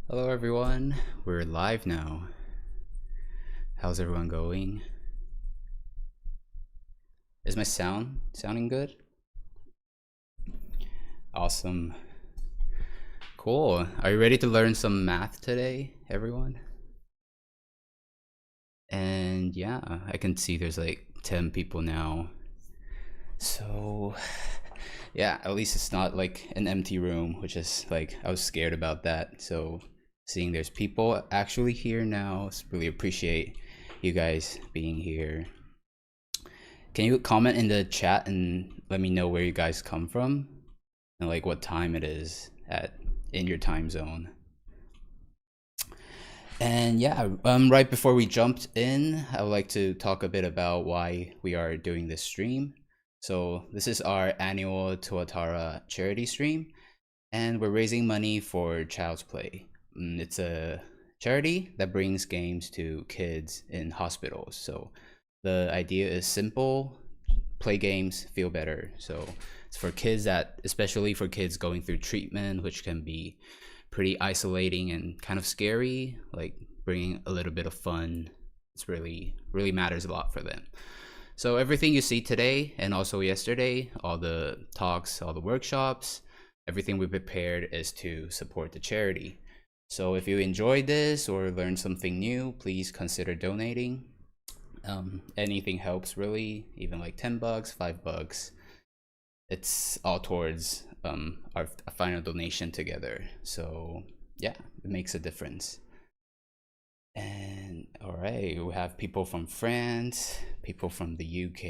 Hello everyone, we're live now. How's everyone going? Is my sound sounding good? Awesome. Cool. Are you ready to learn some math today, everyone? And yeah, I can see there's like 10 people now. So yeah, at least it's not like an empty room, which is like I was scared about that. So seeing there's people actually here now, really appreciate you guys being here. Can you comment in the chat and let me know where you guys come from and like what time it is at in your time zone? And yeah, right before we jumped in, I would like to talk a bit about why we are doing this stream. So this is our annual Tuatara charity stream, and we're raising money for Child's Play. It's a charity that brings games to kids in hospitals. So the idea is simple: play games, feel better. So it's for kids that, especially for kids going through treatment, which can be pretty isolating and kind of scary, like bringing a little bit of fun. It's really matters a lot for them. So everything you see today and also yesterday, all the talks, all the workshops, everything we prepared is to support the charity. So if you enjoyed this or learned something new, please consider donating. Anything helps really, even like $10, $5. It's all towards our final donation together. So yeah, it makes a difference. And all right, we have people from France, people from the UK.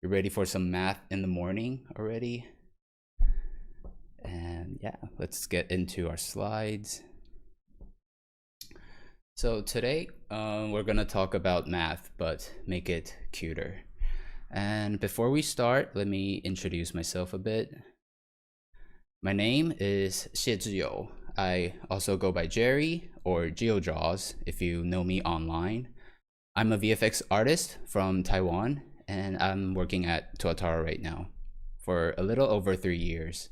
You ready for some math in the morning already? And yeah, let's get into our slides. So today we're gonna talk about math, but make it cuter. And before we start, let me introduce myself a bit. My name is Chih-yu. I also go by Jerry or GeoJaws if you know me online. I'm a VFX artist from Taiwan, and I'm working at Tuatara right now for a little over 3 years.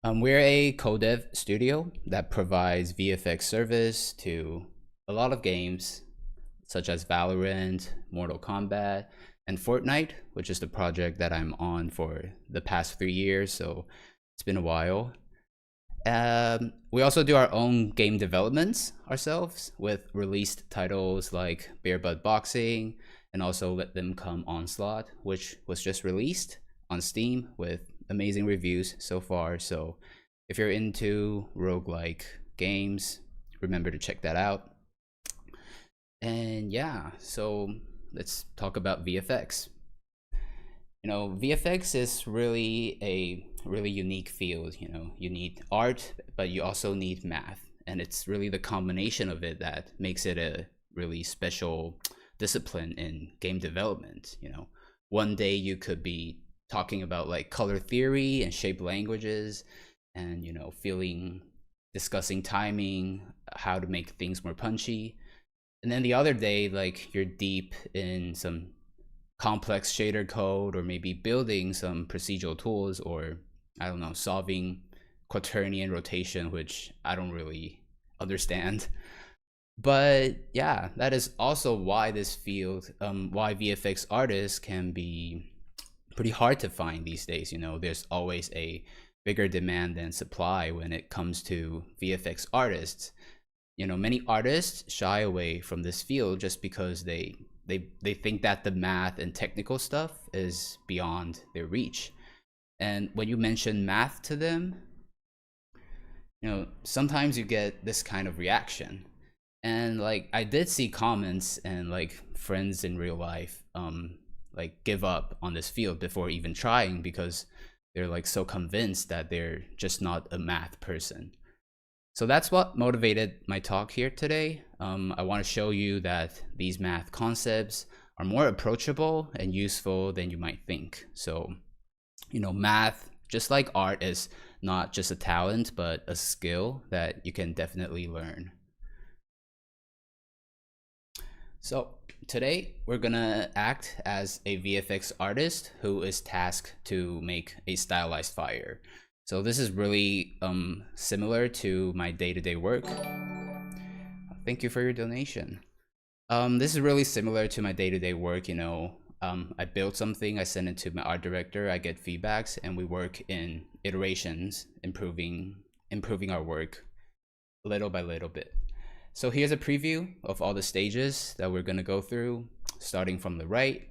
We're a co-dev studio that provides VFX service to a lot of games, such as Valorant, Mortal Kombat, and Fortnite, which is the project that I'm on for the past 3 years, so it's been a while. We also do our own game developments ourselves with released titles like Bare Butt Boxing and also Let Them Come Onslaught, which was just released on Steam with amazing reviews so far. So if you're into roguelike games, remember to check that out. And yeah, so let's talk about VFX. VFX is really a really unique field. You need art, but you also need math. And it's really the combination of it that makes it a really special discipline in game development. One day you could be talking about like color theory and shape languages and, discussing timing, how to make things more punchy. And then the other day, like you're deep in some complex shader code or maybe building some procedural tools or I don't know, solving quaternion rotation, which I don't really understand. But yeah, that is also why this field, why VFX artists can be pretty hard to find these days. There's always a bigger demand than supply when it comes to VFX artists. Many artists shy away from this field just because they think that the math and technical stuff is beyond their reach. And when you mention math to them, sometimes you get this kind of reaction. And like I did see comments and like friends in real life like give up on this field before even trying because they're like so convinced that they're just not a math person. So that's what motivated my talk here today. I want to show you that these math concepts are more approachable and useful than you might think. So, math, just like art, is not just a talent, but a skill that you can definitely learn. So today we're gonna act as a VFX artist who is tasked to make a stylized fire. So this is really similar to my day-to-day work. Thank you for your donation. This is really similar to my day-to-day work. You know, I build something, I send it to my art director, I get feedbacks, and we work in iterations, improving our work little by little bit. So here's a preview of all the stages that we're gonna go through, starting from the right,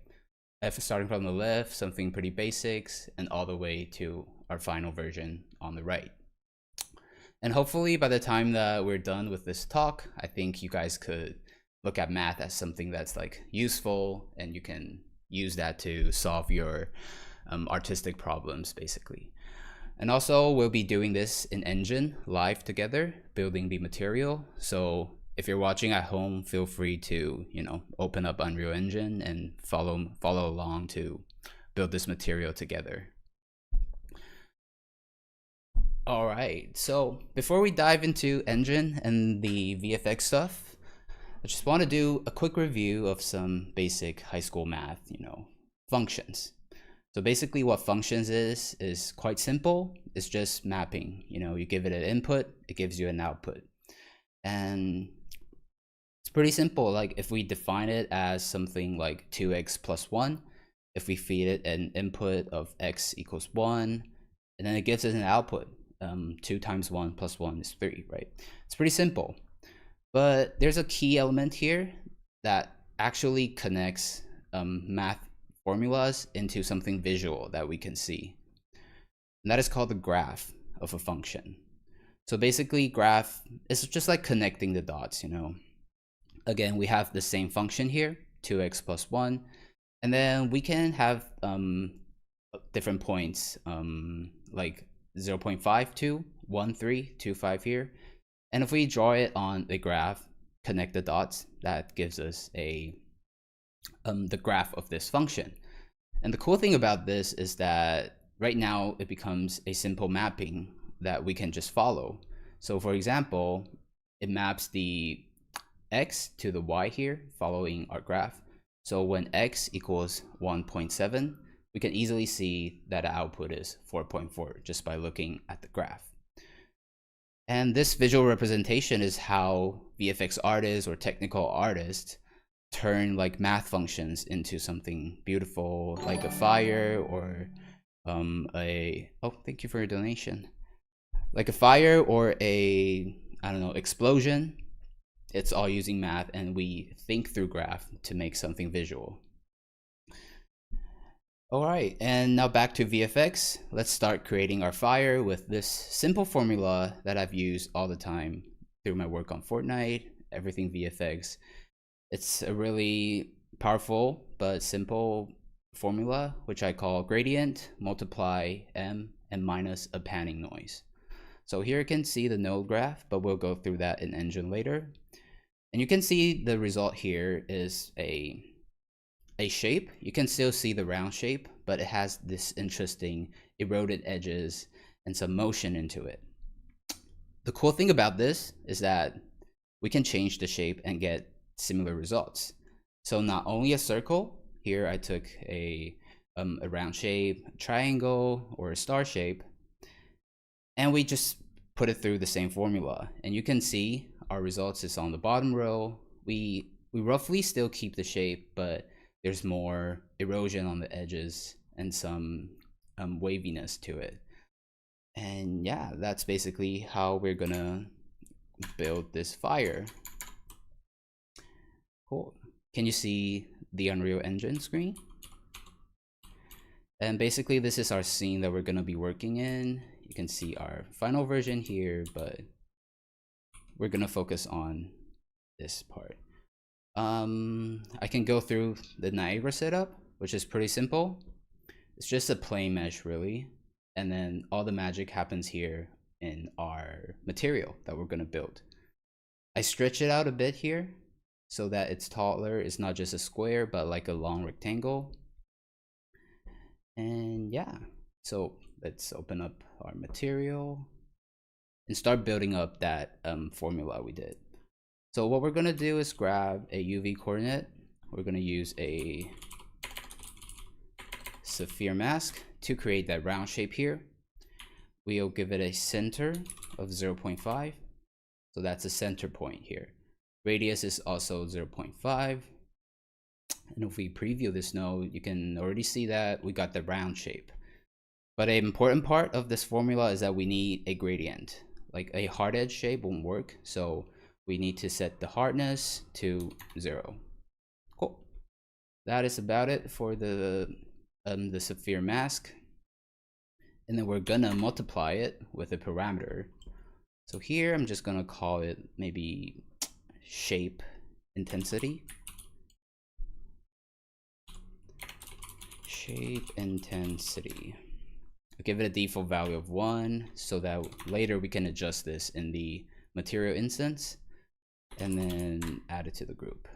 starting from the left, something pretty basics, and all the way to our final version on the right. And hopefully by the time that we're done with this talk, I think you guys could look at math as something that's like useful, and you can use that to solve your artistic problems basically. And also we'll be doing this in Engine live together, building the material. So if you're watching at home, feel free to, you know, open up Unreal Engine and follow along to build this material together. All right, so before we dive into Engine and the VFX stuff, I just want to do a quick review of some basic high school math, you know, functions. So basically what functions is quite simple. It's just mapping. You know, you give it an input, it gives you an output. And it's pretty simple. Like if we define it as something like 2x plus 1, if we feed it an input of x equals 1, and then it gives us an output. 2 times 1 plus 1 is 3, right? It's pretty simple. But there's a key element here that actually connects math formulas into something visual that we can see. And that is called the graph of a function. So basically graph is just like connecting the dots, you know. Again, we have the same function here, 2x plus 1. And then we can have different points like 0.52, 1, 3, 2, 5 here. And if we draw it on a graph, connect the dots, that gives us a the graph of this function. And the cool thing about this is that right now it becomes a simple mapping that we can just follow. So for example, it maps the x to the y here, following our graph. So when x equals 1.7, we can easily see that the output is 4.4 just by looking at the graph. And this visual representation is how VFX artists or technical artists turn like math functions into something beautiful, like a fire or thank you for your donation. Like a fire or a, I don't know, explosion. It's all using math, and we think through graph to make something visual. All right, and now back to VFX. Let's start creating our fire with this simple formula that I've used all the time through my work on Fortnite, everything VFX. It's a really powerful but simple formula, which I call gradient multiply m and minus a panning noise. So here you can see the node graph, but we'll go through that in Engine later. And you can see the result here is a shape. You can still see the round shape, but it has this interesting eroded edges and some motion into it. The cool thing about this is that we can change the shape and get similar results. So not only a circle, here I took a round shape, a triangle, or a star shape, and we just put it through the same formula. And you can see our results is on the bottom row. We roughly still keep the shape, but there's more erosion on the edges and some waviness to it. And yeah, that's basically how we're gonna build this fire. Cool. Can you see the Unreal Engine screen? And basically this is our scene that we're gonna be working in. You can see our final version here, but we're gonna focus on this part. I can go through the Niagara setup, which is pretty simple. It's just a plane mesh really, and then all the magic happens here in our material that we're going to build. I stretch it out a bit here so that it's taller. It's not just a square but like a long rectangle. And yeah, so let's open up our material and start building up that formula we did. So what we're going to do is grab a UV coordinate. We're going to use a sphere mask to create that round shape here. we'll give it a center of 0.5. So that's a center point here. Radius is also 0.5. And if we preview this node, you can already see that we got the round shape. But an important part of this formula is that we need a gradient. Like a hard edge shape won't work. So we need to set the hardness to 0. Cool. That is about it for the sphere mask. And then we're gonna multiply it with a parameter. So here I'm just gonna call it maybe shape intensity. Shape intensity. I'll give it a default value of 1 so that later we can adjust this in the material instance and then add it to the group.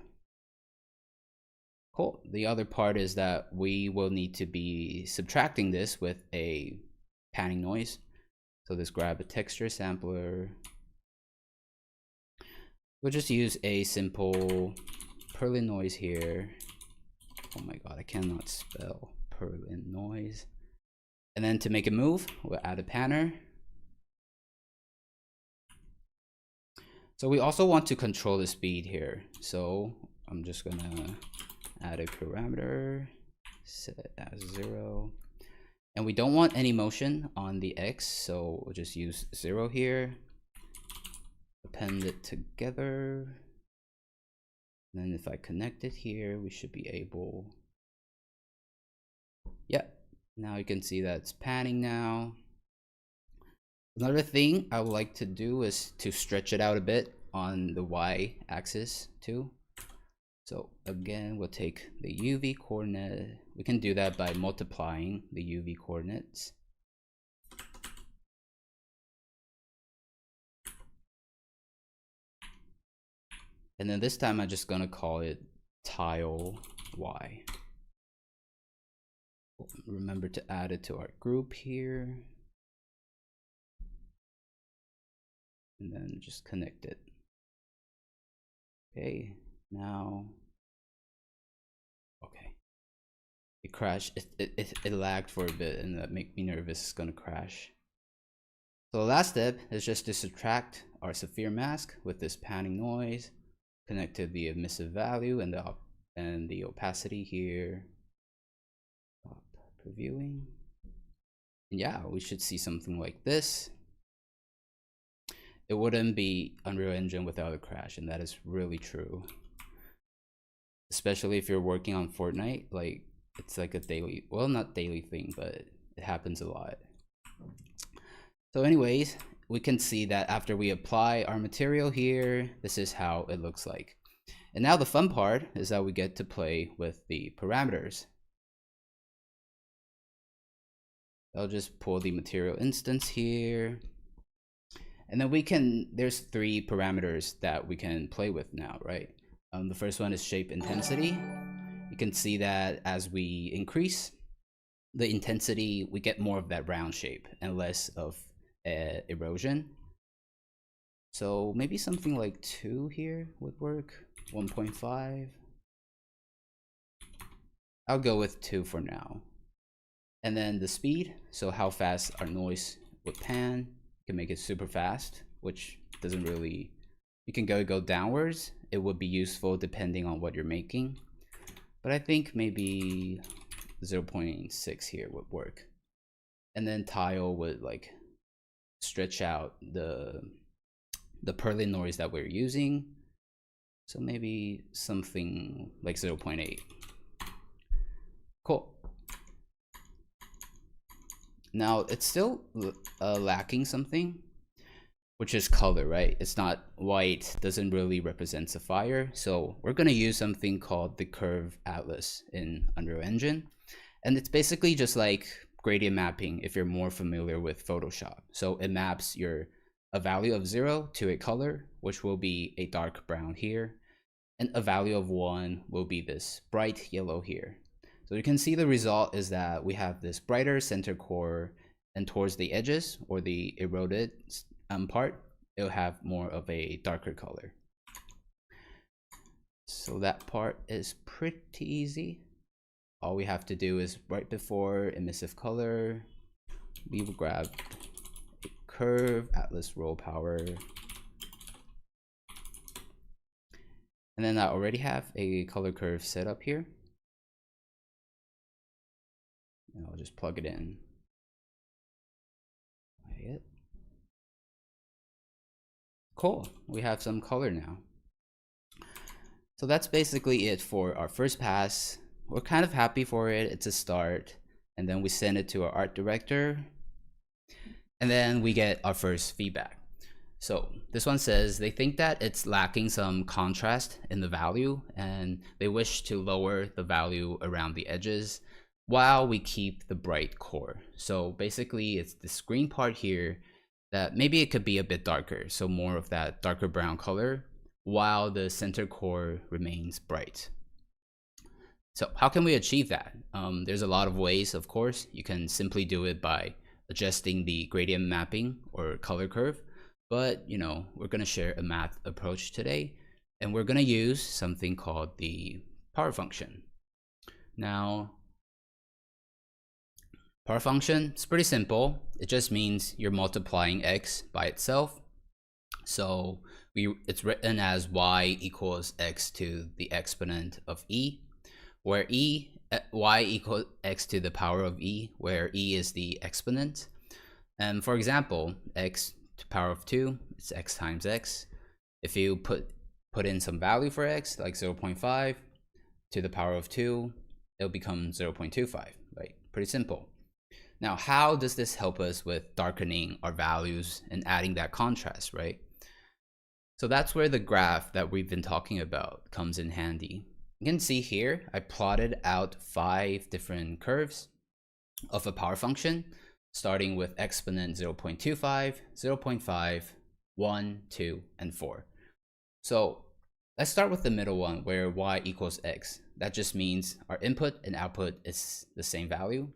Cool. The other part is that we will need to be subtracting this with a panning noise. So let's grab a texture sampler. We'll just use a simple Perlin noise here. Oh my god, I cannot spell Perlin noise. And then to make it move, we'll add a panner. So we also want to control the speed here. So I'm just gonna add a parameter, set as 0. And we don't want any motion on the X, so we'll just use 0 here. Append it together. And then if I connect it here, we should be able. Yeah, now you can see that it's panning now. Another thing I would like to do is to stretch it out a bit on the Y axis too. So again, we'll take the UV coordinate. We can do that by multiplying the UV coordinates. And then this time I'm just gonna call it tile Y. Remember to add it to our group here. And then just connect it. Okay, now, okay. It crashed, it lagged for a bit and that made me nervous it's gonna crash. So the last step is just to subtract our sphere mask with this panning noise, connect to the emissive value and the opacity here. Previewing. And yeah, we should see something like this. It wouldn't be Unreal Engine without a crash, and that is really true. Especially if you're working on Fortnite, like it's like a daily, well, not daily thing, but it happens a lot. So anyways, we can see that after we apply our material here, this is how it looks like. And now the fun part is that we get to play with the parameters. I'll just pull the material instance here. And then we can, there's 3 parameters that we can play with now, right? The first one is shape intensity. You can see that as we increase the intensity, we get more of that round shape and less of erosion. So maybe something like 2 here would work, 1.5. I'll go with 2 for now. And then the speed, so how fast our noise would pan. You can make it super fast, which doesn't really, you can go downwards. It would be useful depending on what you're making. But I think maybe 0.6 here would work. And then tile would like stretch out the Perlin noise that we're using. So maybe something like 0.8. Cool. Now it's still lacking something, which is color, right? It's not white, doesn't really represent sapphire. So we're gonna use something called the curve atlas in Unreal Engine. And it's basically just like gradient mapping if you're more familiar with Photoshop. So it maps a value of 0 to a color, which will be a dark brown here. And a value of 1 will be this bright yellow here. So you can see the result is that we have this brighter center core, and towards the edges or the eroded part, it'll have more of a darker color. So that part is pretty easy. All we have to do is right before emissive color, we will grab curve, Atlas roll power. And then I already have a color curve set up here. And I'll just plug it in. Cool, we have some color now. So that's basically it for our first pass. We're kind of happy for it, it's a start. And then we send it to our art director. And then we get our first feedback. So this one says they think that it's lacking some contrast in the value and they wish to lower the value around the edges while we keep the bright core. So basically it's the screen part here that maybe it could be a bit darker, so more of that darker brown color, while the center core remains bright. So how can we achieve that? There's a lot of ways, of course. You can simply do it by adjusting the gradient mapping or color curve, but we're going to share a math approach today, and we're going to use something called the power function. Now, power function, it's pretty simple. It just means you're multiplying x by itself. So it's written as y equals x to the exponent of e, where y equals x to the power of e, where e is the exponent. And for example, x to power of 2, it's x times x. If you put in some value for x, like 0.5 to the power of 2, it'll become 0.25, right? Pretty simple. Now, how does this help us with darkening our values and adding that contrast, right? So that's where the graph that we've been talking about comes in handy. You can see here, I plotted out 5 different curves of a power function, starting with exponent 0.25, 0.5, 1, 2, and 4. So let's start with the middle one where y equals x. That just means our input and output is the same value.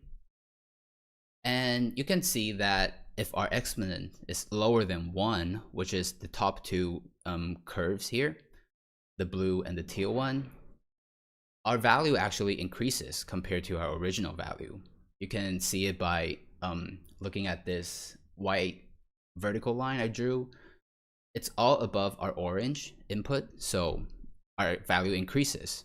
And you can see that if our exponent is lower than 1, which is the top 2 curves here, the blue and the teal one, our value actually increases compared to our original value. You can see it by looking at this white vertical line I drew. It's all above our orange input, so our value increases.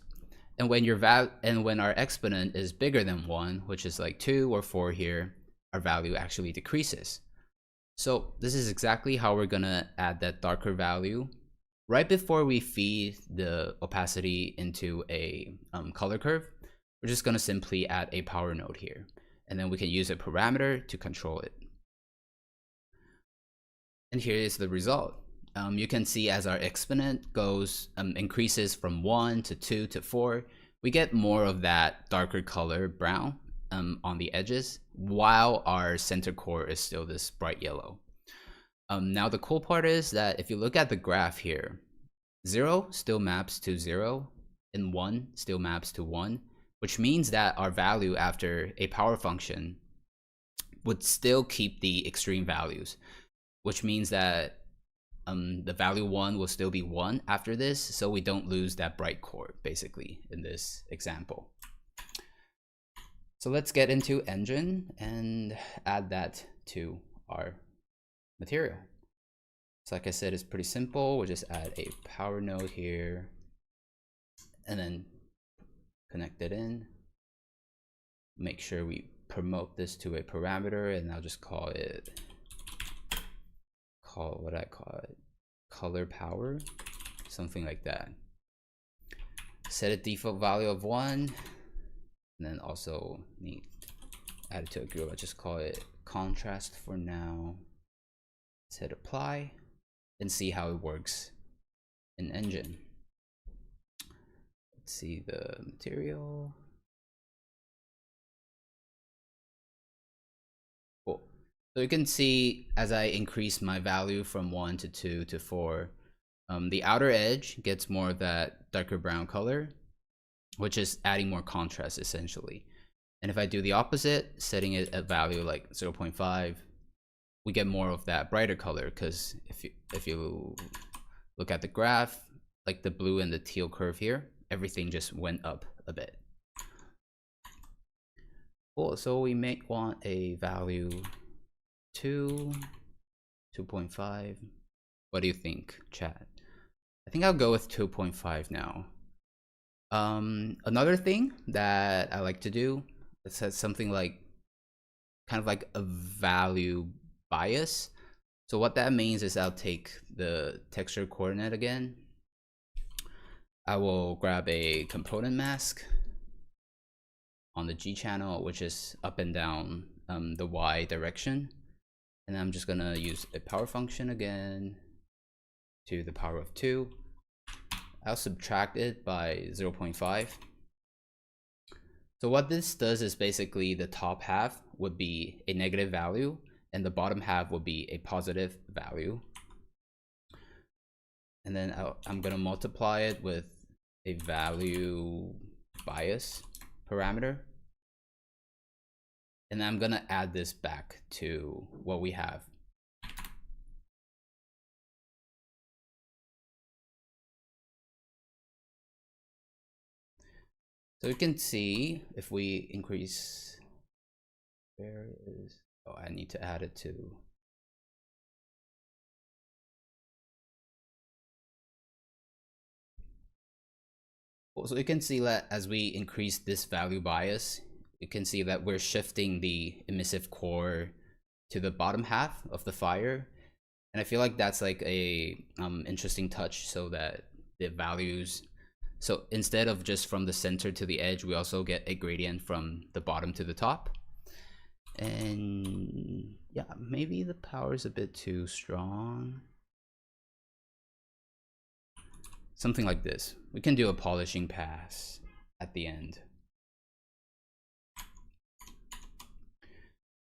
And when when our exponent is bigger than 1, which is like 2 or 4 here, our value actually decreases. So this is exactly how we're gonna add that darker value. Right before we feed the opacity into a color curve, we're just gonna simply add a power node here. And then we can use a parameter to control it. And here is the result. You can see as our exponent goes, increases from 1 to 2 to 4, we get more of that darker color brown on the edges, while our center core is still this bright yellow. Now the cool part is that if you look at the graph here, 0 still maps to 0 and 1 still maps to 1, which means that our value after a power function would still keep the extreme values, which means that the value 1 will still be 1 after this, so we don't lose that bright core basically in this example. So let's get into engine and add that to our material. So like I said, it's pretty simple. We'll just add a power node here and then connect it in. Make sure we promote this to a parameter, and I'll just call it, color power, something like that. Set a default value of 1, and then also need add it to a group. I'll just call it contrast for now. Let's hit apply and see how it works in engine. Let's see the material. Cool. So you can see as I increase my value from 1 to 2 to 4, the outer edge gets more of that darker brown color, which is adding more contrast essentially. And if I do the opposite, setting it at value like 0.5, we get more of that brighter color, because if you look at the graph, like the blue and the teal curve here, everything just went up a bit. Cool, so we may want a value 2, 2.5. What do you think, chat? I think I'll go with 2.5 now. Another thing that I like to do, it says something like kind of like a value bias. So what that means is I'll take the texture coordinate again. I will grab a component mask on the G channel, which is up and down the Y direction. And I'm just gonna use a power function again to the power of 2. I'll subtract it by 0.5. So what this does is basically the top half would be a negative value and the bottom half would be a positive value. And then I'm gonna multiply it with a value bias parameter. And I'm gonna add this back to what we have. So you can see if we increase, where is, oh, I need to add it to, so you can see that as we increase this value bias, you can see that we're shifting the emissive core to the bottom half of the fire. And I feel like that's like a interesting touch, so that the values, so instead of just from the center to the edge, we also get a gradient from the bottom to the top. And yeah, maybe the power is a bit too strong. Something like this. We can do a polishing pass at the end.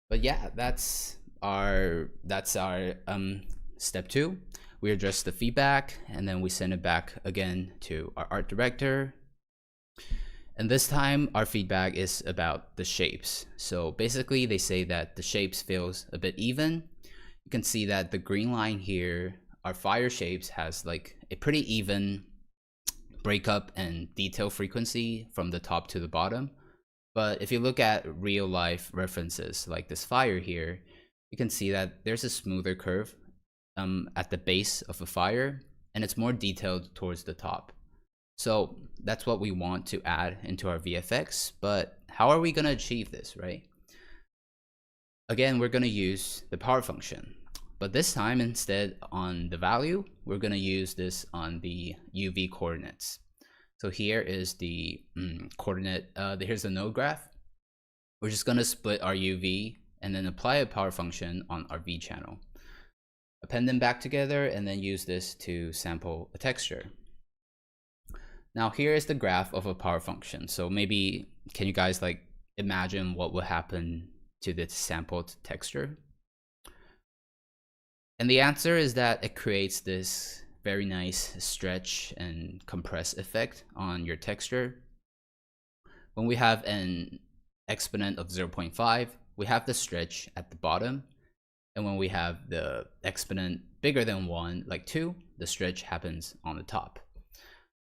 But yeah, that's our step 2. We address the feedback and then we send it back again to our art director. And this time our feedback is about the shapes. So basically they say that the shapes feels a bit even. You can see that the green line here, our fire shapes, has like a pretty even breakup and detail frequency from the top to the bottom. But if you look at real life references like this fire here, you can see that there's a smoother curve at the base of a fire, and it's more detailed towards the top. So that's what we want to add into our VFX, but how are we going to achieve this, right? Again, we're going to use the power function, but this time instead on the value, we're going to use this on the UV coordinates. So here is the coordinate, here's the node graph. We're just going to split our UV and then apply a power function on our V channel. Append them back together and then use this to sample a texture. Now here is the graph of a power function. So maybe, can you guys like imagine what would happen to this sampled texture? And the answer is that it creates this very nice stretch and compress effect on your texture. When we have an exponent of 0.5, we have the stretch at the bottom. And when we have the exponent bigger than 1, like 2, the stretch happens on the top.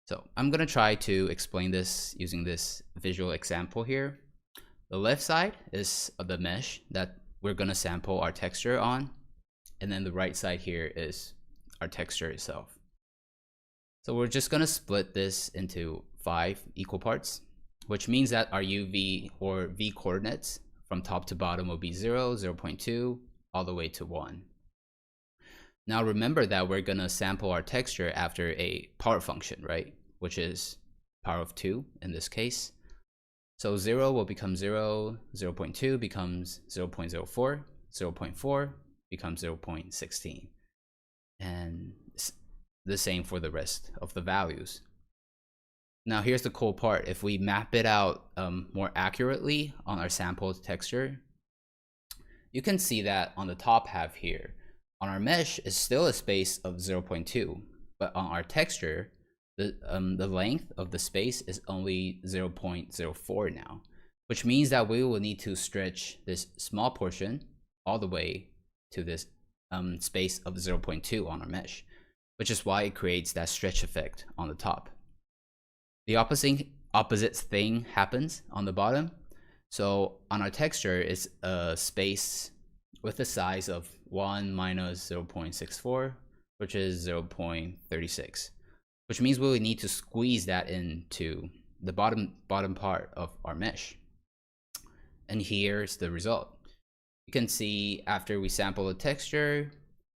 So I'm going to try to explain this using this visual example here. The left side is the mesh that we're going to sample our texture on. And then the right side here is our texture itself. So we're just going to split this into 5 equal parts, which means that our UV or V coordinates from top to bottom will be 0, 0.2, all the way to 1. Now remember that we're going to sample our texture after a power function, right? Which is power of 2 in this case. So 0 will become 0, 0.2 becomes 0.04, 0.4 becomes 0.16. And the same for the rest of the values. Now here's the cool part. If we map it out more accurately on our sampled texture, you can see that on the top half here, on our mesh is still a space of 0.2, but on our texture, the length of the space is only 0.04 now, which means that we will need to stretch this small portion all the way to this space of 0.2 on our mesh, which is why it creates that stretch effect on the top. The opposite thing happens on the bottom. So on our texture, it's a space with the size of 1 minus 0.64, which is 0.36, which means we will need to squeeze that into the bottom part of our mesh. And here's the result. You can see after we sample the texture,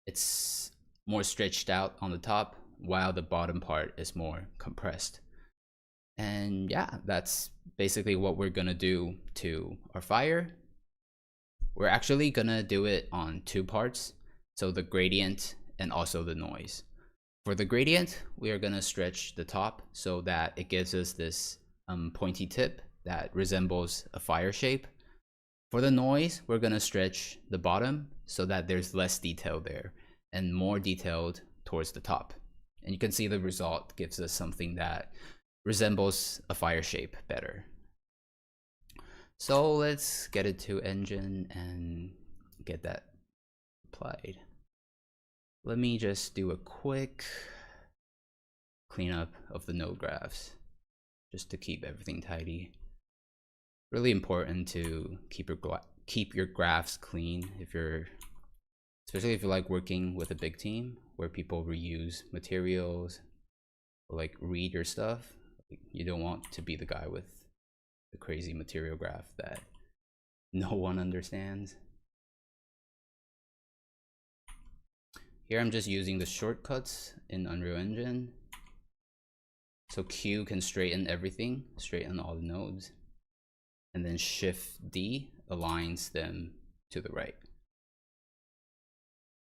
it's more stretched out on the top, while the bottom part is more compressed. And yeah, that's basically what we're gonna do to our fire. We're actually gonna do it on two parts, so the gradient and also the noise. For the gradient, we are gonna stretch the top so that it gives us this pointy tip that resembles a fire shape. For the noise, we're gonna stretch the bottom so that there's less detail there and more detailed towards the top. And you can see the result gives us something that resembles a fire shape better. So let's get it to engine and get that applied. Let me just do a quick cleanup of the node graphs just to keep everything tidy. Really important to keep your graphs clean especially if you like working with a big team where people reuse materials or like read your stuff. You don't want to be the guy with the crazy material graph that no one understands. Here I'm just using the shortcuts in Unreal Engine, so Q can straighten everything, straighten all the nodes, and then Shift D aligns them to the right.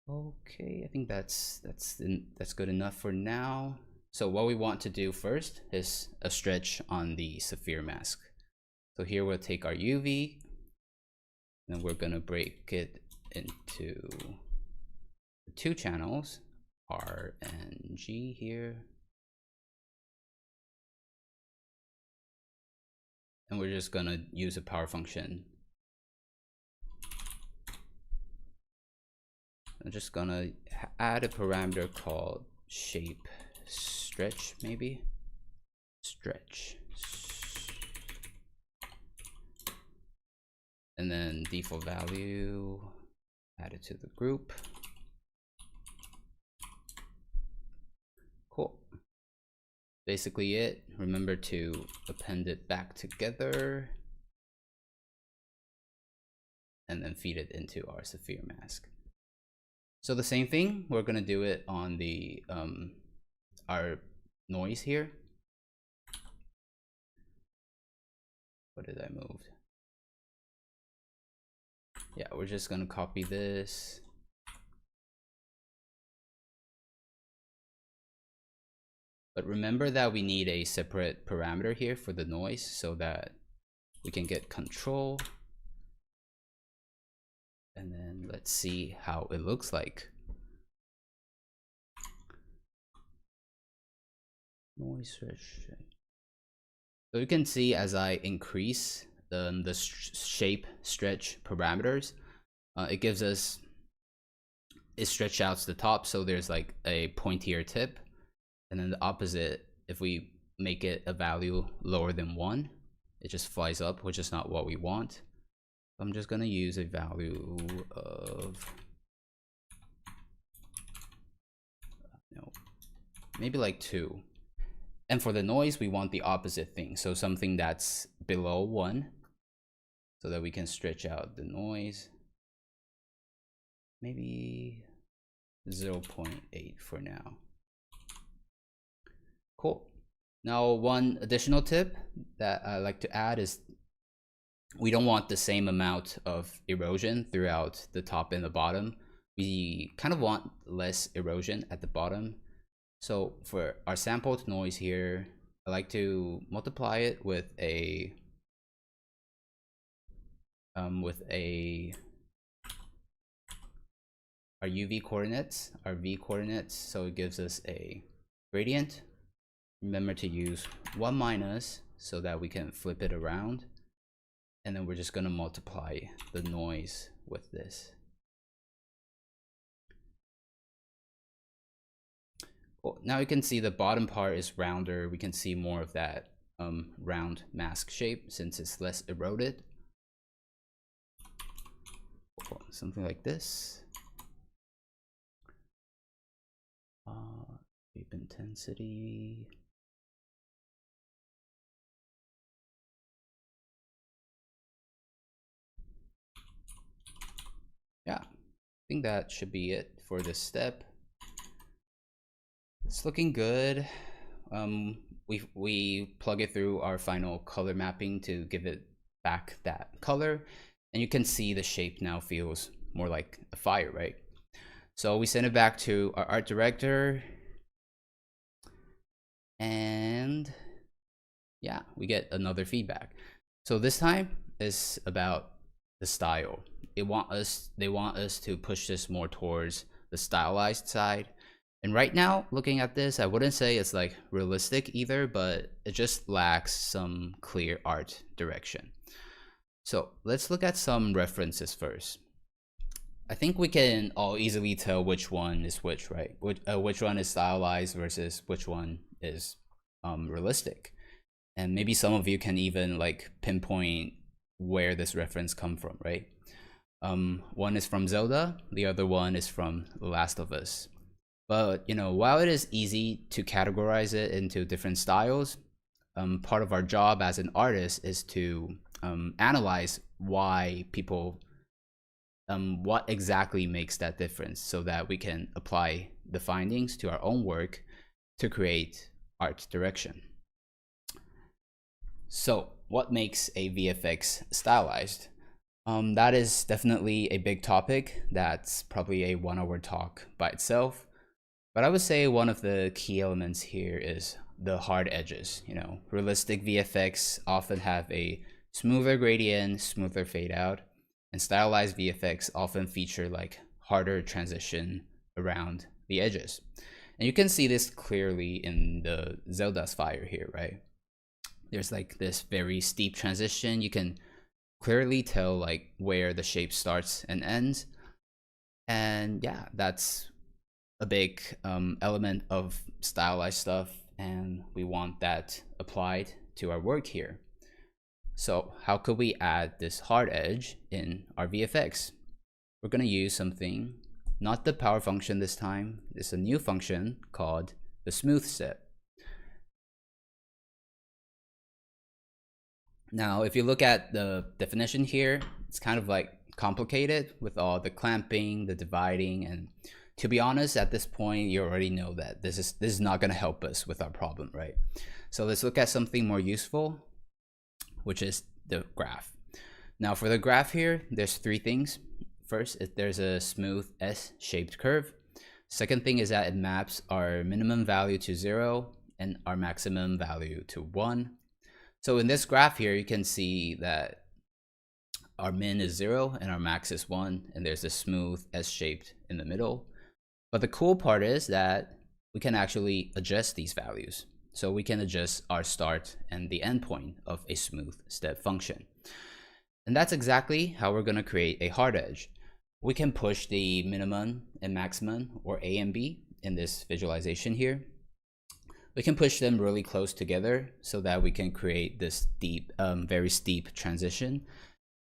Okay, I think that's good enough for now. So what we want to do first is a stretch on the sphere mask. So here we'll take our UV and we're gonna break it into two channels, R and G here. And we're just gonna use a power function. I'm just gonna add a parameter called shape stretch, maybe stretch, and then default value, add it to the group. Cool. Basically it. Remember to append it back together and then feed it into our sphere mask. So the same thing, we're gonna do it on the our noise here. What did I move? Yeah, we're just gonna copy this. But remember that we need a separate parameter here for the noise so that we can get control. And then let's see how it looks like. Noise stretch. So you can see as I increase the shape stretch parameters, it gives us, it stretch out to the top, so there's like a pointier tip. And then the opposite, if we make it a value lower than 1, it just flies up, which is not what we want. I'm just gonna use a value of, no, maybe like 2. And for the noise, we want the opposite thing. So something that's below 1 so that we can stretch out the noise. Maybe 0.8 for now. Cool. Now, one additional tip that I like to add is we don't want the same amount of erosion throughout the top and the bottom. We kind of want less erosion at the bottom. So for our sampled noise here, I like to multiply it with a our UV coordinates, our V coordinates, so it gives us a gradient. Remember to use 1 minus so that we can flip it around, and then we're just going to multiply the noise with this. Well, now you can see the bottom part is rounder. We can see more of that round mask shape since it's less eroded. Something like this. Shape intensity. Yeah, I think that should be it for this step. It's looking good. We plug it through our final color mapping to give it back that color, and you can see the shape now feels more like a fire, right? So we send it back to our art director, and yeah, we get another feedback. So this time is about the style. They want us to push this more towards the stylized side. And right now, looking at this, I wouldn't say it's like realistic either, but it just lacks some clear art direction. So let's look at some references first. I think we can all easily tell which one is which, right? Which one is stylized versus which one is realistic. And maybe some of you can even like pinpoint where this reference come from, right? One is from Zelda, the other one is from The Last of Us. But while it is easy to categorize it into different styles, part of our job as an artist is to analyze why people, what exactly makes that difference, so that we can apply the findings to our own work to create art direction. So, what makes a VFX stylized? That is definitely a big topic. That's probably a 1 hour talk by itself. But I would say one of the key elements here is the hard edges. Realistic VFX often have a smoother gradient, smoother fade out, and stylized VFX often feature like harder transition around the edges. And you can see this clearly in the Zelda's fire here, right? There's like this very steep transition. You can clearly tell like where the shape starts and ends. And yeah, that's a big element of stylized stuff, and we want that applied to our work here. So how could we add this hard edge in our VFX? We're going to use something, not the power function this time. It's a new function called the smooth step. Now, if you look at the definition here, it's kind of like complicated with all the clamping, the dividing, and to be honest, at this point, you already know that this is not going to help us with our problem, right? So let's look at something more useful, which is the graph. Now, for the graph here, there's 3 things. First, there's a smooth S-shaped curve. Second thing is that it maps our minimum value to 0 and our maximum value to 1. So in this graph here, you can see that our min is 0 and our max is 1, and there's a smooth S-shaped in the middle. But the cool part is that we can actually adjust these values. So we can adjust our start and the end point of a smooth step function. And that's exactly how we're going to create a hard edge. We can push the minimum and maximum, or A and B, in this visualization here. We can push them really close together so that we can create this deep, very steep transition.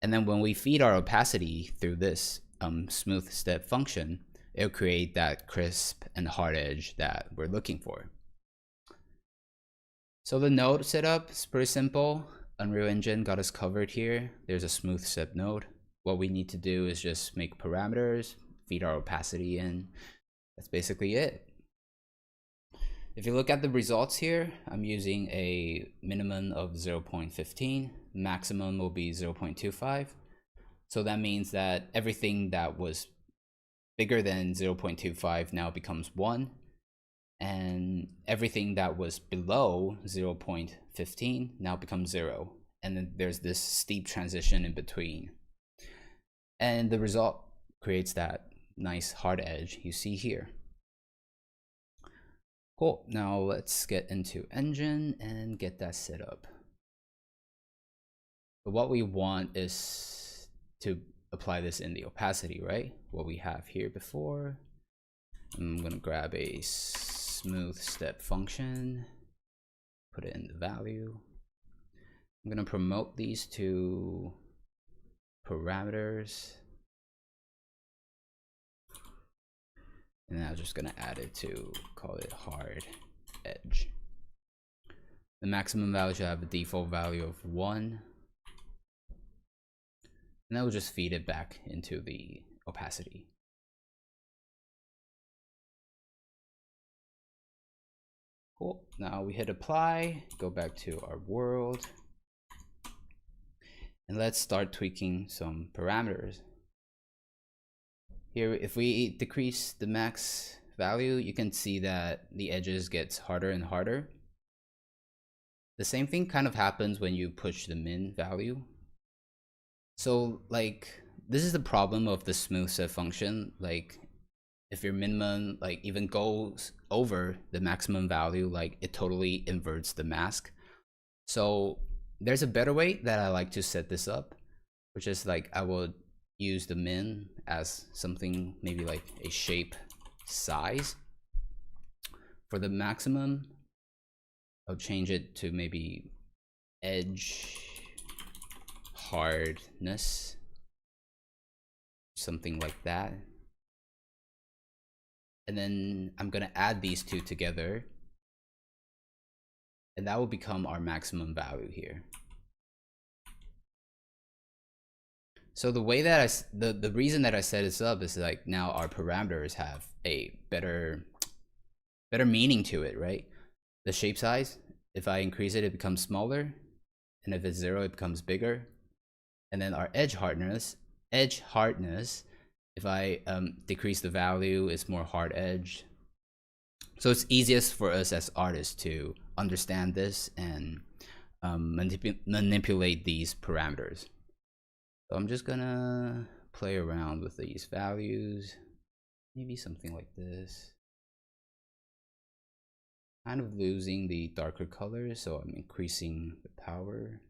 And then when we feed our opacity through this smooth step function, it'll create that crisp and hard edge that we're looking for. So the node setup is pretty simple. Unreal Engine got us covered here. There's a smooth step node. What we need to do is just make parameters, feed our opacity in. That's basically it. If you look at the results here, I'm using a minimum of 0.15. Maximum will be 0.25. So that means that everything that was bigger than 0.25 now becomes 1. And everything that was below 0.15 now becomes 0. And then there's this steep transition in between. And the result creates that nice hard edge you see here. Cool, now let's get into Engine and get that set up. But what we want is to apply this in the opacity, right? What we have here before. I'm gonna grab a smooth step function, put it in the value. I'm gonna promote these to parameters. And then I'm just gonna add it to call it hard edge. The maximum value should have a default value of 1. And that will just feed it back into the opacity. Cool. Now we hit apply, go back to our world, and let's start tweaking some parameters. Here, if we decrease the max value, you can see that the edges gets harder and harder. The same thing kind of happens when you push the min value. So like, this is the problem of the smooth set function. Like, if your minimum like even goes over the maximum value, like it totally inverts the mask. So there's a better way that I like to set this up, which is like I would use the min as something maybe like a shape size. For the maximum, I'll change it to maybe edge hardness, something like that. And then I'm gonna add these two together, and that will become our maximum value here. So the way that the reason that I set this up is like now our parameters have a better meaning to it, right? The shape size, if I increase it, it becomes smaller, and if it's 0, it becomes bigger. And then our edge hardness, if I decrease the value, it's more hard edge. So it's easiest for us as artists to understand this and manipulate these parameters. So I'm just gonna play around with these values, maybe something like this. Kind of losing the darker colors, so I'm increasing the power.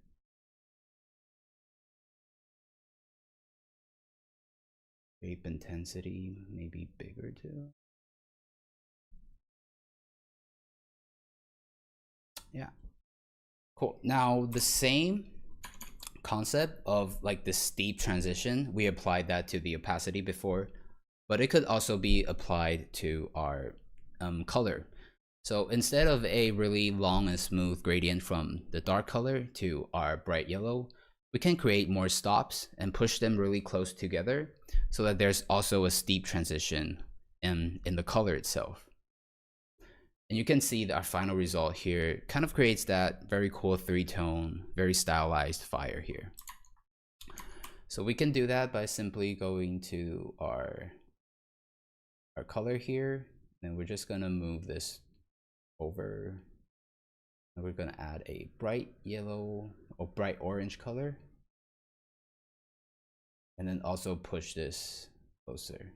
Shape intensity, maybe bigger too. Yeah, cool. Now the same concept of like the steep transition, we applied that to the opacity before, but it could also be applied to our color. So instead of a really long and smooth gradient from the dark color to our bright yellow, we can create more stops and push them really close together so that there's also a steep transition in the color itself. And you can see that our final result here kind of creates that very cool 3-tone, very stylized fire here. So we can do that by simply going to our color here, and we're just gonna move this over. And we're gonna add a bright yellow or bright orange color, and then also push this closer.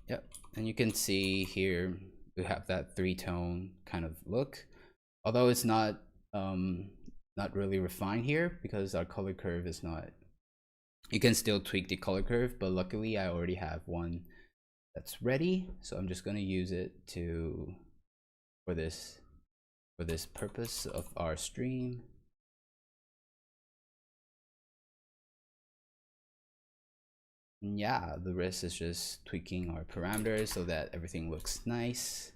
Yep, and you can see here we have that 3-tone kind of look, although it's not really refined here because our color curve is not. You can still tweak the color curve, but luckily I already have one that's ready, so I'm just going to use it for this purpose of our stream. And yeah, the rest is just tweaking our parameters so that everything looks nice.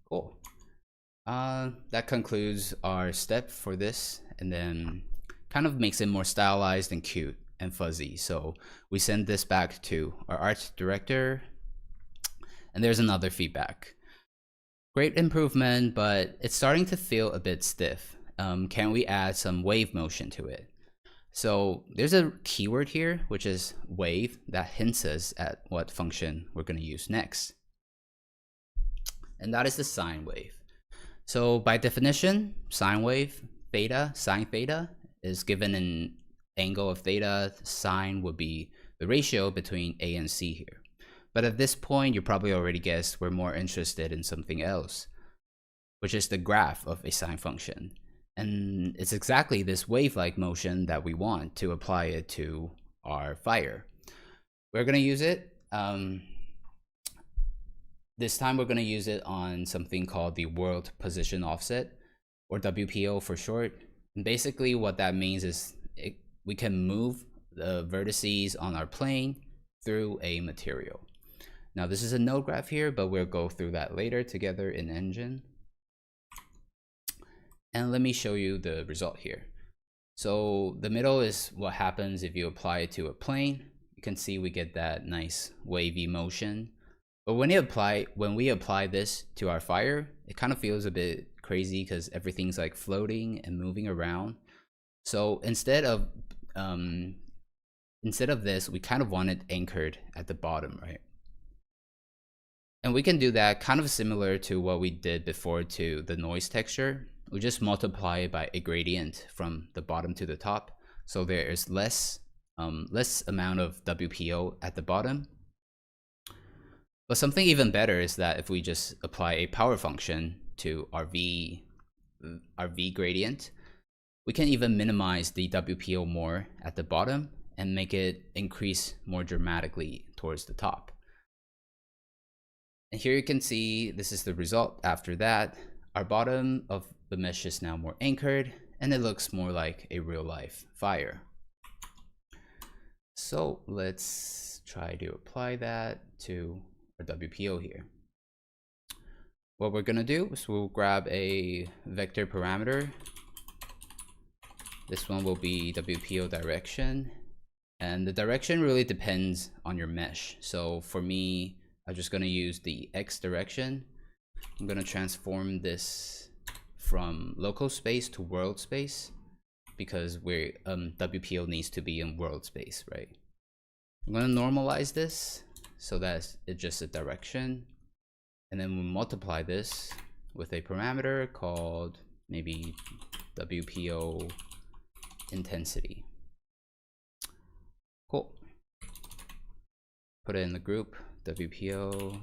Cool. That concludes our step for this, and then kind of makes it more stylized and cute and fuzzy. So we send this back to our art director, and there's another feedback. Great improvement, but it's starting to feel a bit stiff. Can we add some wave motion to it? So there's a keyword here, which is wave, that hints us at what function we're going to use next. And that is the sine wave. So by definition, sine wave, theta, sine theta, is given an angle of theta. Sine would be the ratio between A and C here. But at this point, you probably already guessed we're more interested in something else, which is the graph of a sine function. And it's exactly this wave-like motion that we want to apply it to our fire. We're going to use it. This time we're going to use it on something called the world position offset, or WPO for short. And basically what that means is we can move the vertices on our plane through a material. Now this is a node graph here, but we'll go through that later together in Engine. And let me show you the result here. So the middle is what happens if you apply it to a plane. You can see we get that nice wavy motion. But when we apply this to our fire, it kind of feels a bit crazy because everything's like floating and moving around. So instead of this, we kind of want it anchored at the bottom, right? And we can do that kind of similar to what we did before to the noise texture. We just multiply it by a gradient from the bottom to the top. So there is less amount of WPO at the bottom. But something even better is that if we just apply a power function to our V gradient, we can even minimize the WPO more at the bottom and make it increase more dramatically towards the top. And here you can see this is the result after that. Our bottom of the mesh is now more anchored and it looks more like a real life fire. So let's try to apply that to our WPO here. What we're gonna do is we'll grab a vector parameter. This one will be WPO direction, and the direction really depends on your mesh. So for me, I'm just gonna use the X direction. I'm gonna transform this from local space to world space because WPO needs to be in world space, right? I'm gonna normalize this so that it's just a direction, and then we'll multiply this with a parameter called maybe WPO intensity. Cool. Put it in the group WPO.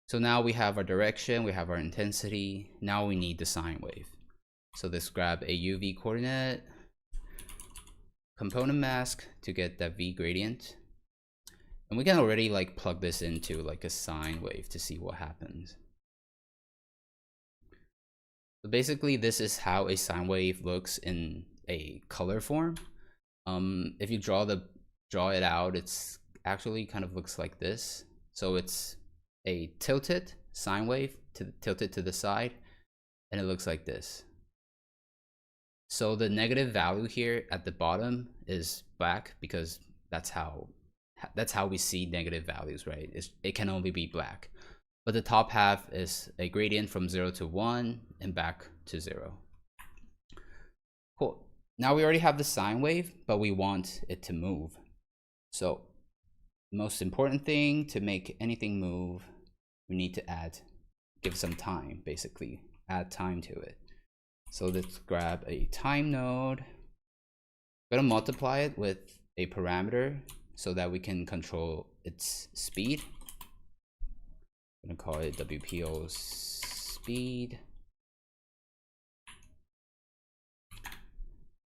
So now we have our direction, we have our intensity. Now we need the sine wave. So let's grab a UV coordinate, component mask to get that V gradient. And we can already like plug this into like a sine wave to see what happens. So basically this is how a sine wave looks in a color form. If you draw it out, it's actually kind of looks like this. So it's a tilted sine wave tilted to the side, and it looks like this. So the negative value here at the bottom is black because that's how we see negative values, right? It can only be black. But the top half is a gradient from 0 to 1 and back to 0. Cool. Now we already have the sine wave, but we want it to move. So the most important thing to make anything move, we need to give some time, basically add time to it. So let's grab a time node. I'm gonna multiply it with a parameter so that we can control its speed. I'm gonna call it WPO speed.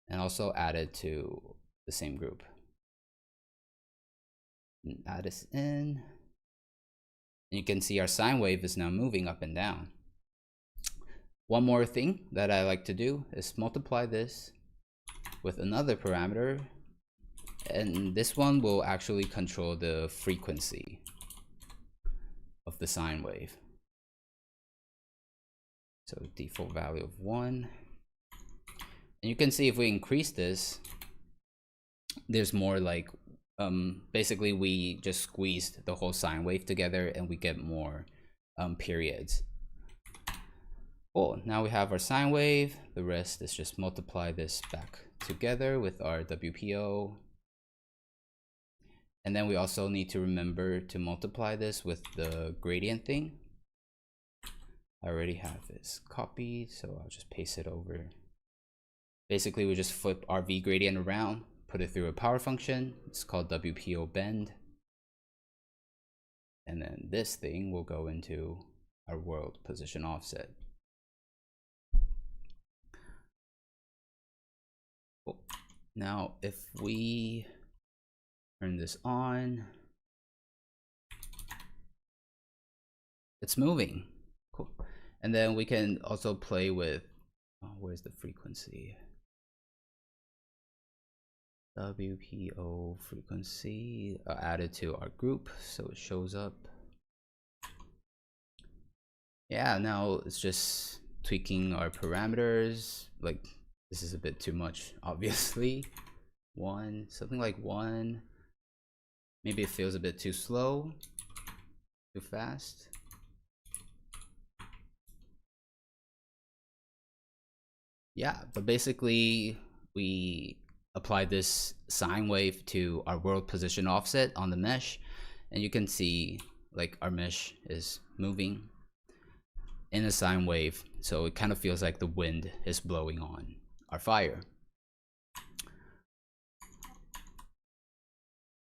And also add it to the same group. And add this in. And you can see our sine wave is now moving up and down. One more thing that I like to do is multiply this with another parameter. And this one will actually control the frequency of the sine wave. So default value of 1. And you can see if we increase this, there's more like, basically we just squeezed the whole sine wave together and we get more periods. Cool, now we have our sine wave. The rest is just multiply this back together with our WPO. And then we also need to remember to multiply this with the gradient thing. I already have this copied, so I'll just paste it over. Basically, we just flip our V gradient around, put it through a power function. It's called WPO bend. And then this thing will go into our world position offset. Cool. Now, if we turn this on, it's moving. Cool. And then we can also play with, where's the frequency? WPO frequency, added to our group so it shows up. Yeah, now it's just tweaking our parameters. Like, this is a bit too much, obviously. Something like 1. Maybe it feels a bit too slow, too fast. Yeah, but basically we apply this sine wave to our world position offset on the mesh, and you can see like our mesh is moving in a sine wave, so it kind of feels like the wind is blowing on our fire.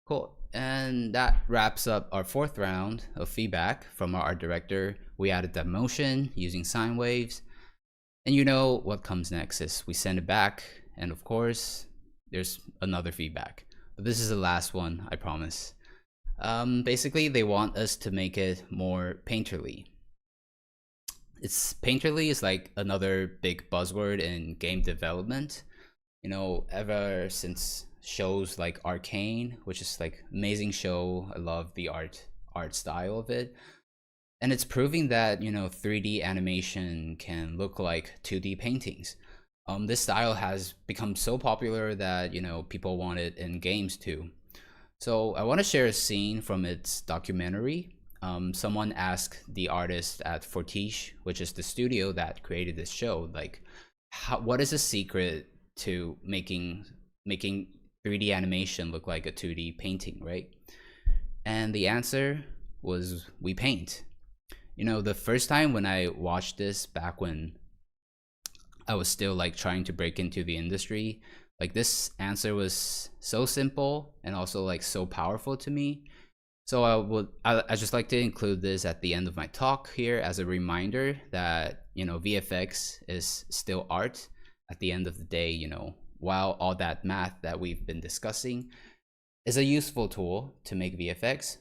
Cool, and that wraps up our 4th round of feedback from our art director. We added that motion using sine waves, and you know what comes next is we send it back, and of course there's another feedback, but this is the last one, I promise. Basically they want us to make it more painterly. Painterly is like another big buzzword in game development. You know, ever since shows like Arcane, which is like amazing show, I love the art style of it, and it's proving that, you know, 3D animation can look like 2D paintings. This style has become so popular that, you know, people want it in games too. So I want to share a scene from its documentary. Someone asked the artist at Fortiche, which is the studio that created this show, like, what is the secret to making 3D animation look like a 2D painting, right? And the answer was, we paint. You know, the first time when I watched this, back when I was still like trying to break into the industry, like this answer was so simple and also like so powerful to me. So I just like to include this at the end of my talk here as a reminder that, you know, VFX is still art at the end of the day. You know, while all that math that we've been discussing is a useful tool to make VFX,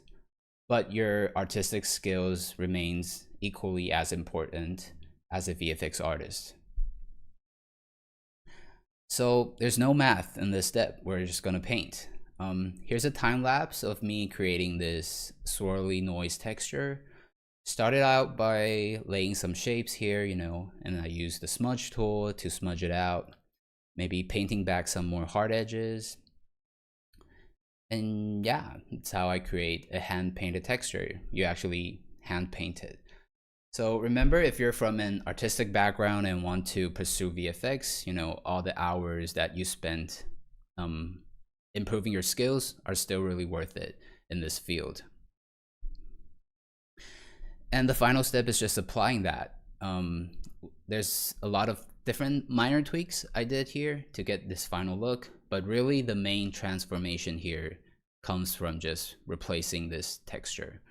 but your artistic skills remains equally as important as a VFX artist. So there's no math in this step. We're just gonna paint. Here's a time lapse of me creating this swirly noise texture. Started out by laying some shapes here, you know, and I used the smudge tool to smudge it out, maybe painting back some more hard edges. And yeah, that's how I create a hand painted texture. You actually hand paint it. So remember, if you're from an artistic background and want to pursue VFX, you know, all the hours that you spent improving your skills are still really worth it in this field. And the final step is just applying that. There's a lot of different minor tweaks I did here to get this final look, but really the main transformation here comes from just replacing this texture.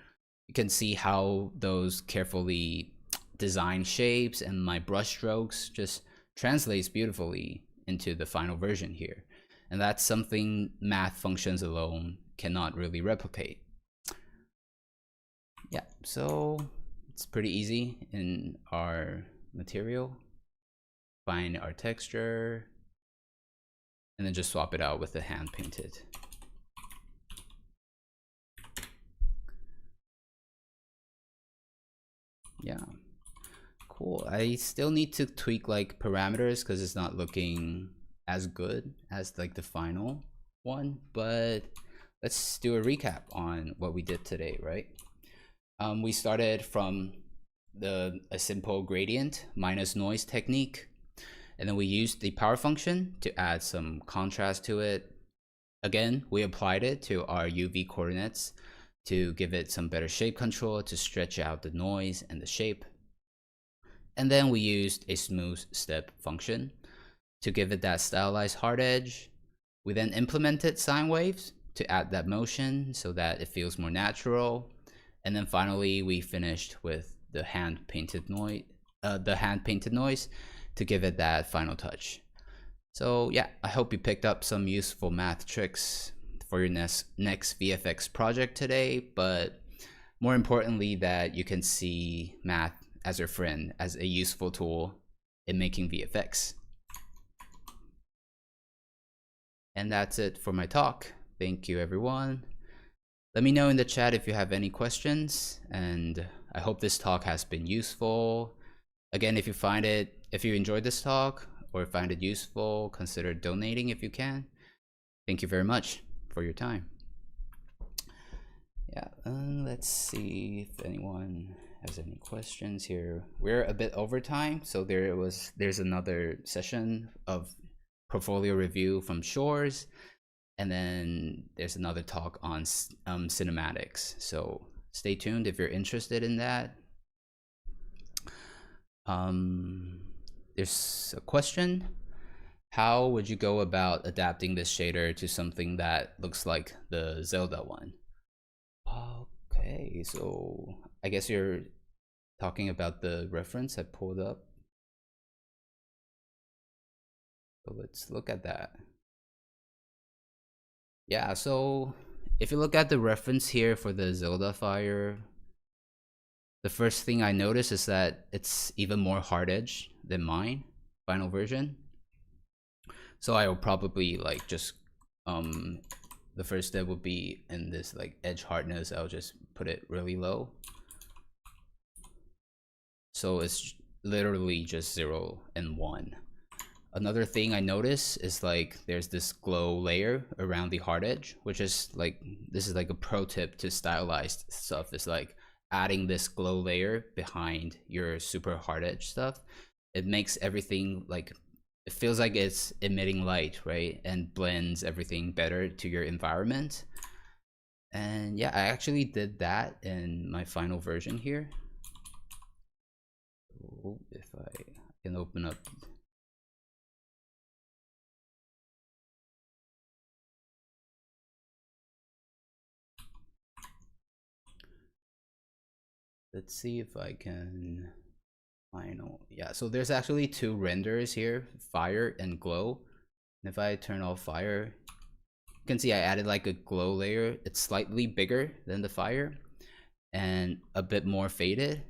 You can see how those carefully designed shapes and my brush strokes just translates beautifully into the final version here. And that's something math functions alone cannot really replicate. Yeah, so it's pretty easy in our material. Find our texture, and then just swap it out with the hand painted. Yeah, cool. I still need to tweak like parameters because it's not looking as good as like the final one, but let's do a recap on what we did today, right? We started from a simple gradient minus noise technique, and then we used the power function to add some contrast to it. Again, we applied it to our UV coordinates to give it some better shape control to stretch out the noise and the shape. And then we used a smooth step function to give it that stylized hard edge. We then implemented sine waves to add that motion so that it feels more natural. And then finally, we finished with the hand painted noise to give it that final touch. So yeah, I hope you picked up some useful math tricks for your next VFX project today, but more importantly that you can see math as your friend, as a useful tool in making VFX. And that's it for my talk. Thank you, everyone. Let me know in the chat if you have any questions, and I hope this talk has been useful. Again, if you enjoyed this talk or find it useful, consider donating if you can. Thank you very much for your time. Yeah, let's see if anyone has any questions here. We're a bit over time, so there's another session of portfolio review from Shores, and then there's another talk on cinematics. So stay tuned if you're interested in that. There's a question. How would you go about adapting this shader to something that looks like the Zelda one? Okay, so I guess you're talking about the reference I pulled up. So let's look at that. Yeah, so if you look at the reference here for the Zelda fire, the first thing I notice is that it's even more hard edge than mine final version. So I will probably like just the first step would be in this like edge hardness. I'll just put it really low. So it's literally just 0 and 1. Another thing I notice is like there's this glow layer around the hard edge, which is like, this is like a pro tip to stylized stuff. It's like adding this glow layer behind your super hard edge stuff. It makes everything like, it feels like it's emitting light, right? And blends everything better to your environment. And yeah, I actually did that in my final version here. So if I can open up. Let's see if I can final. Yeah, so there's actually 2 renders here, fire and glow. And if I turn off fire, you can see I added like a glow layer. It's slightly bigger than the fire and a bit more faded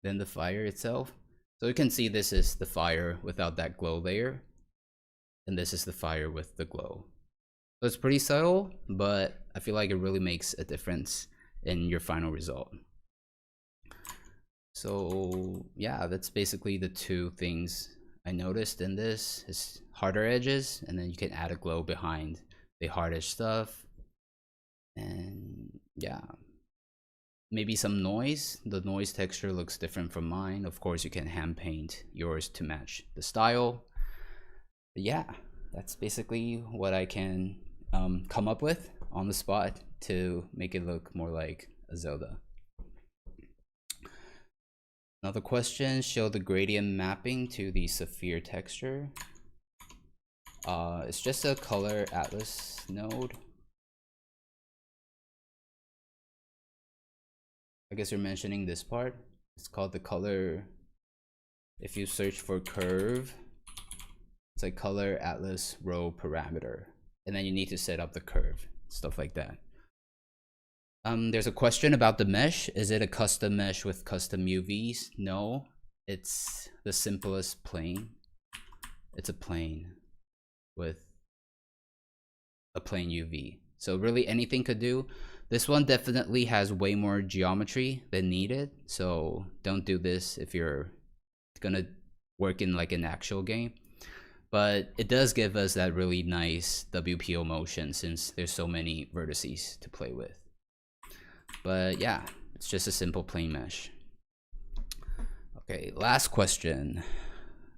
than the fire itself. So you can see this is the fire without that glow layer, and this is the fire with the glow. So it's pretty subtle, but I feel like it really makes a difference in your final result. So yeah, that's basically the 2 things I noticed in this is harder edges, and then you can add a glow behind the hard edge stuff. And yeah, maybe some noise. The noise texture looks different from mine. Of course, you can hand paint yours to match the style. But yeah, that's basically what I can come up with on the spot to make it look more like a Zelda. Another question, show the gradient mapping to the Sapphire texture. It's just a color atlas node. I guess you're mentioning this part. It's called the color. If you search for curve, it's like color atlas row parameter. And then you need to set up the curve, stuff like that. There's a question about the mesh. Is it a custom mesh with custom UVs? No, it's the simplest plane. It's a plane with a plane UV. So really anything could do. This one definitely has way more geometry than needed. So don't do this if you're gonna work in like an actual game. But it does give us that really nice WPO motion since there's so many vertices to play with. But yeah, it's just a simple plane mesh. Okay, last question.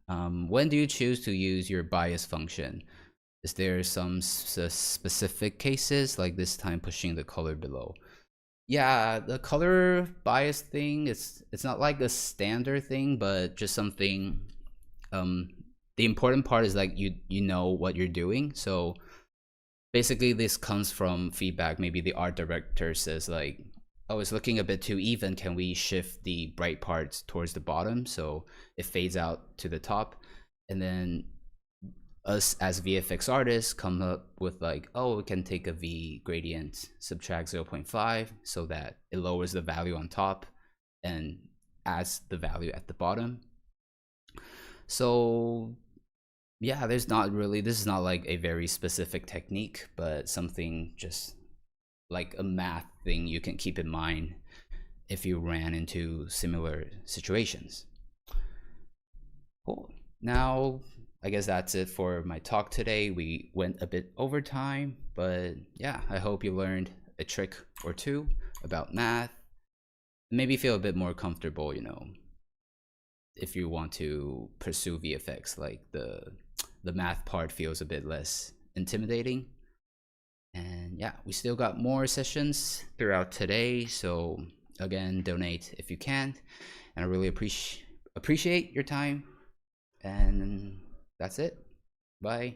When do you choose to use your bias function? Is there some specific cases, like this time pushing the color below? Yeah, the color bias thing, it's not like a standard thing, but just something. The important part is like you know what you're doing. So basically this comes from feedback. Maybe the art director says like, oh, it's looking a bit too even. Can we shift the bright parts towards the bottom so it fades out to the top? And then us as VFX artists come up with like, oh, we can take a V gradient, subtract 0.5 so that it lowers the value on top and adds the value at the bottom. So yeah, there's not really, this is not like a very specific technique, but something just like a math thing you can keep in mind if you ran into similar situations. Cool. Now, I guess that's it for my talk today. We went a bit over time, but yeah, I hope you learned a trick or two about math. Maybe feel a bit more comfortable, if you want to pursue VFX, like the math part feels a bit less intimidating. And yeah, we still got more sessions throughout today, so again, donate if you can. And I really appreciate your time. And that's it. Bye.